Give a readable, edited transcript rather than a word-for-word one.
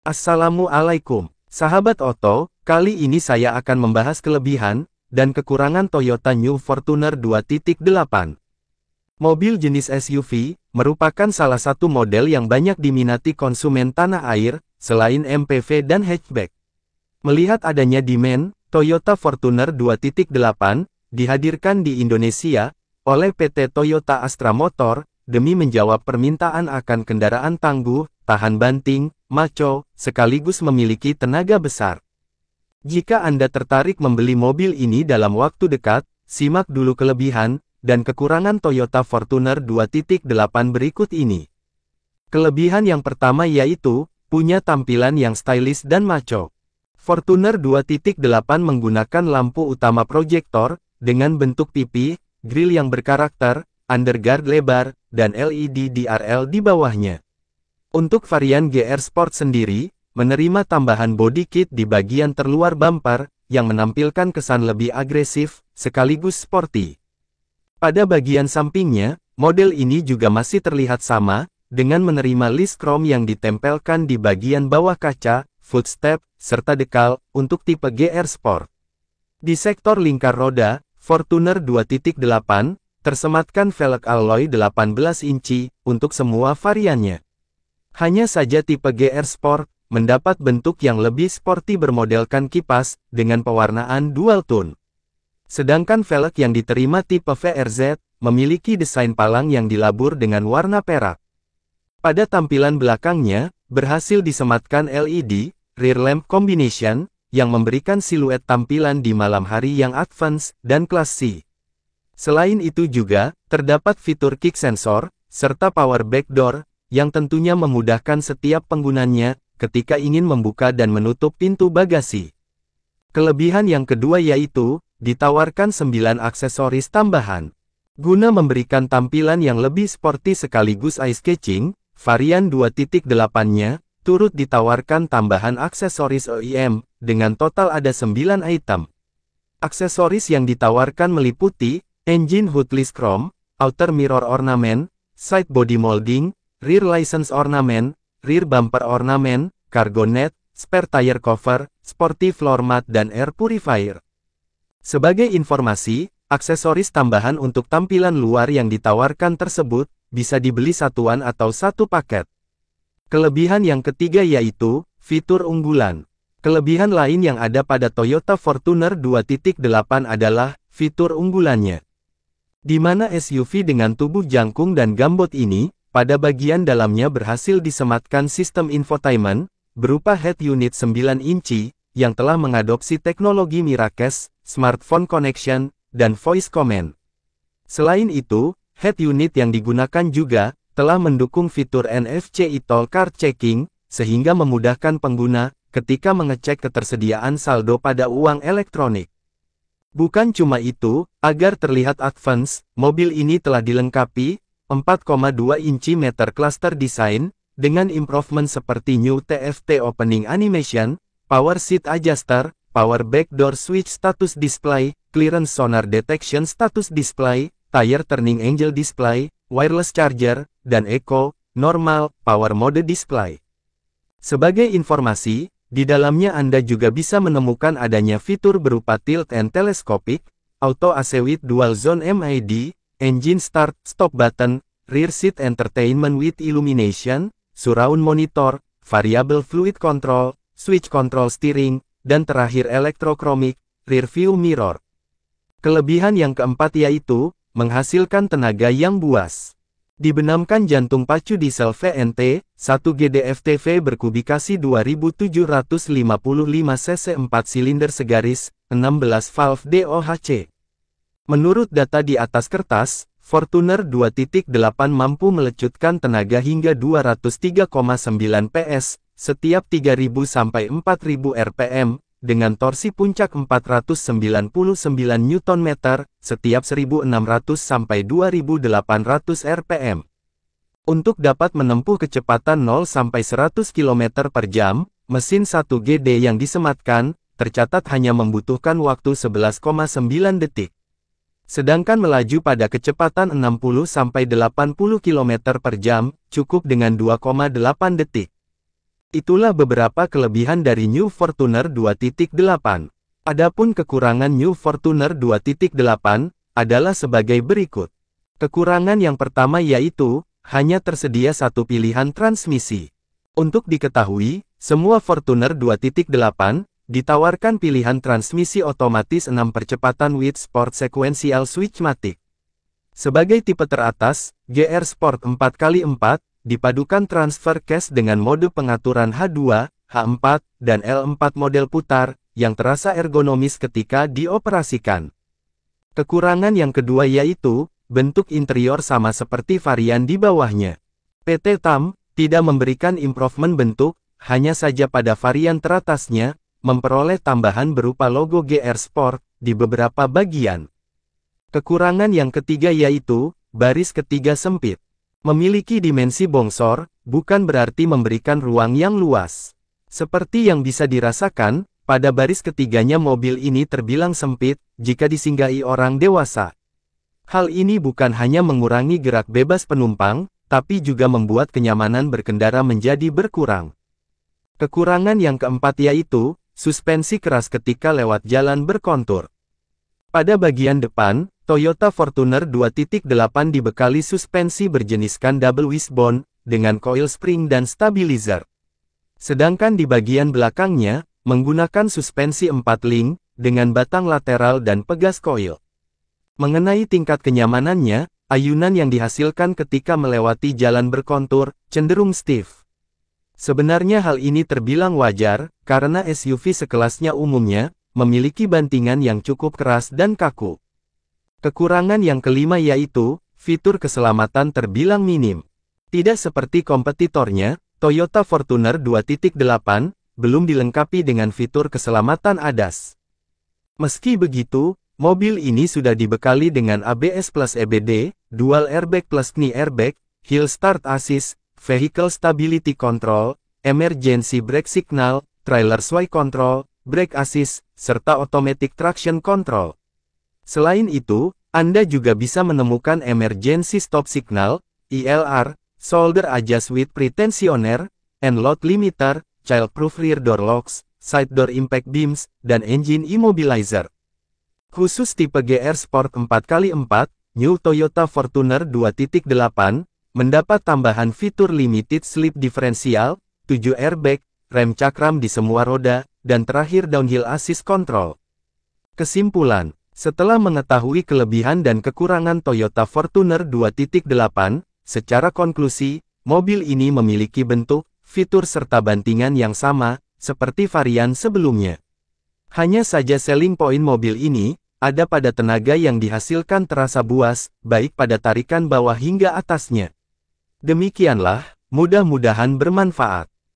Assalamualaikum, sahabat Oto. Kali ini saya akan membahas kelebihan dan kekurangan Toyota New Fortuner 2.8. Mobil jenis SUV merupakan salah satu model yang banyak diminati konsumen tanah air, selain MPV dan hatchback. Melihat adanya demand, Toyota Fortuner 2.8 dihadirkan di Indonesia oleh PT Toyota Astra Motor demi menjawab permintaan akan kendaraan tangguh, tahan banting, maco, sekaligus memiliki tenaga besar. Jika Anda tertarik membeli mobil ini dalam waktu dekat, simak dulu kelebihan dan kekurangan Toyota Fortuner 2.8 berikut ini. Kelebihan yang pertama yaitu, punya tampilan yang stylish dan maco. Fortuner 2.8 menggunakan lampu utama proyektor, dengan bentuk pipi, grill yang berkarakter, underguard lebar, dan LED DRL di bawahnya. Untuk varian GR Sport sendiri, menerima tambahan body kit di bagian terluar bumper, yang menampilkan kesan lebih agresif, sekaligus sporty. Pada bagian sampingnya, model ini juga masih terlihat sama, dengan menerima list chrome yang ditempelkan di bagian bawah kaca, footstep, serta dekal, untuk tipe GR Sport. Di sektor lingkar roda, Fortuner 2.8, tersematkan velg alloy 18 inci, untuk semua variannya. Hanya saja tipe GR Sport, mendapat bentuk yang lebih sporty bermodelkan kipas, dengan pewarnaan dual tone. Sedangkan velg yang diterima tipe VRZ, memiliki desain palang yang dilabur dengan warna perak. Pada tampilan belakangnya, berhasil disematkan LED, rear lamp combination, yang memberikan siluet tampilan di malam hari yang advance, dan classy. Selain itu juga, terdapat fitur kick sensor, serta power back door, yang tentunya memudahkan setiap penggunanya, ketika ingin membuka dan menutup pintu bagasi. Kelebihan yang kedua yaitu, ditawarkan 9 aksesoris tambahan. Guna memberikan tampilan yang lebih sporty sekaligus eye-catching, varian 2.8-nya, turut ditawarkan tambahan aksesoris OEM, dengan total ada 9 item. Aksesoris yang ditawarkan meliputi, engine hoodless chrome, outer mirror ornament, side body molding, rear license ornament, rear bumper ornament, cargo net, spare tire cover, sporty floor mat dan air purifier. Sebagai informasi, aksesoris tambahan untuk tampilan luar yang ditawarkan tersebut, bisa dibeli satuan atau satu paket. Kelebihan yang ketiga yaitu, fitur unggulan. Kelebihan lain yang ada pada Toyota Fortuner 2.8 adalah, fitur unggulannya. Di mana SUV dengan tubuh jangkung dan gambot ini, pada bagian dalamnya berhasil disematkan sistem infotainment, berupa head unit 9 inci, yang telah mengadopsi teknologi Miracast, smartphone connection, dan voice command. Selain itu, head unit yang digunakan juga, telah mendukung fitur NFC e-toll card checking, sehingga memudahkan pengguna, ketika mengecek ketersediaan saldo pada uang elektronik. Bukan cuma itu, agar terlihat advance, mobil ini telah dilengkapi, 4,2 inci meter cluster design, dengan improvement seperti New TFT Opening Animation, Power Seat Adjuster, Power Back Door Switch Status Display, Clearance Sonar Detection Status Display, Tire Turning Angle Display, Wireless Charger, dan Eco, Normal, Power Mode Display. Sebagai informasi, di dalamnya Anda juga bisa menemukan adanya fitur berupa Tilt and Telescopic, Auto AC with Dual Zone MID, Engine Start, Stop Button, Rear Seat Entertainment with Illumination, Surround Monitor, Variable Fluid Control, Switch Control Steering, dan terakhir Electrochromic, Rear View Mirror. Kelebihan yang keempat yaitu, menghasilkan tenaga yang buas. Dibenamkan jantung pacu diesel VNT, 1 GDF-TV berkubikasi 2755 cc 4 silinder segaris, 16 valve DOHC. Menurut data di atas kertas, Fortuner 2.8 mampu melecutkan tenaga hingga 203,9 PS, setiap 3000 sampai 4000 rpm, dengan torsi puncak 499 Nm, setiap 1600 sampai 2800 rpm. Untuk dapat menempuh kecepatan 0 sampai 100 km per jam, mesin 1GD yang disematkan, tercatat hanya membutuhkan waktu 11,9 detik. Sedangkan melaju pada kecepatan 60-80 km per jam, cukup dengan 2,8 detik. Itulah beberapa kelebihan dari New Fortuner 2.8. Adapun kekurangan New Fortuner 2.8 adalah sebagai berikut. Kekurangan yang pertama yaitu, hanya tersedia satu pilihan transmisi. Untuk diketahui, semua Fortuner 2.8 ditawarkan pilihan transmisi otomatis 6 percepatan with Sport Sequential Switch-matic. Sebagai tipe teratas, GR Sport 4x4, dipadukan transfer case dengan mode pengaturan H2, H4, dan L4 model putar, yang terasa ergonomis ketika dioperasikan. Kekurangan yang kedua yaitu, bentuk interior sama seperti varian di bawahnya. PT TAM tidak memberikan improvement bentuk, hanya saja pada varian teratasnya, memperoleh tambahan berupa logo GR Sport di beberapa bagian. Kekurangan yang ketiga yaitu, baris ketiga sempit. Memiliki dimensi bongsor, bukan berarti memberikan ruang yang luas. Seperti yang bisa dirasakan, pada baris ketiganya mobil ini terbilang sempit, jika disinggahi orang dewasa. Hal ini bukan hanya mengurangi gerak bebas penumpang, tapi juga membuat kenyamanan berkendara menjadi berkurang. Kekurangan yang keempat yaitu, suspensi keras ketika lewat jalan berkontur. Pada bagian depan, Toyota Fortuner 2.8 dibekali suspensi berjeniskan double wishbone, dengan coil spring dan stabilizer. Sedangkan di bagian belakangnya, menggunakan suspensi 4 link, dengan batang lateral dan pegas coil. Mengenai tingkat kenyamanannya, ayunan yang dihasilkan ketika melewati jalan berkontur, cenderung stiff. Sebenarnya hal ini terbilang wajar, karena SUV sekelasnya umumnya, memiliki bantingan yang cukup keras dan kaku. Kekurangan yang kelima yaitu, fitur keselamatan terbilang minim. Tidak seperti kompetitornya, Toyota Fortuner 2.8, belum dilengkapi dengan fitur keselamatan ADAS. Meski begitu, mobil ini sudah dibekali dengan ABS plus EBD, Dual Airbag plus Knee Airbag, Hill Start Assist, Vehicle Stability Control, Emergency Brake Signal, Trailer Sway Control, Brake Assist, serta Automatic Traction Control. Selain itu, Anda juga bisa menemukan Emergency Stop Signal, ELR, Shoulder Adjust with Pretensioner, and Load Limiter, Child-Proof Rear Door Locks, Side Door Impact Beams, dan Engine Immobilizer. Khusus tipe GR Sport 4x4, New Toyota Fortuner 2.8, mendapat tambahan fitur Limited Slip Differential, 7 airbag, rem cakram di semua roda, dan terakhir Downhill Assist Control. Kesimpulan, setelah mengetahui kelebihan dan kekurangan Toyota Fortuner 2.8, secara konklusi, mobil ini memiliki bentuk, fitur serta bantingan yang sama, seperti varian sebelumnya. Hanya saja selling point mobil ini, ada pada tenaga yang dihasilkan terasa buas, baik pada tarikan bawah hingga atasnya. Demikianlah, mudah-mudahan bermanfaat.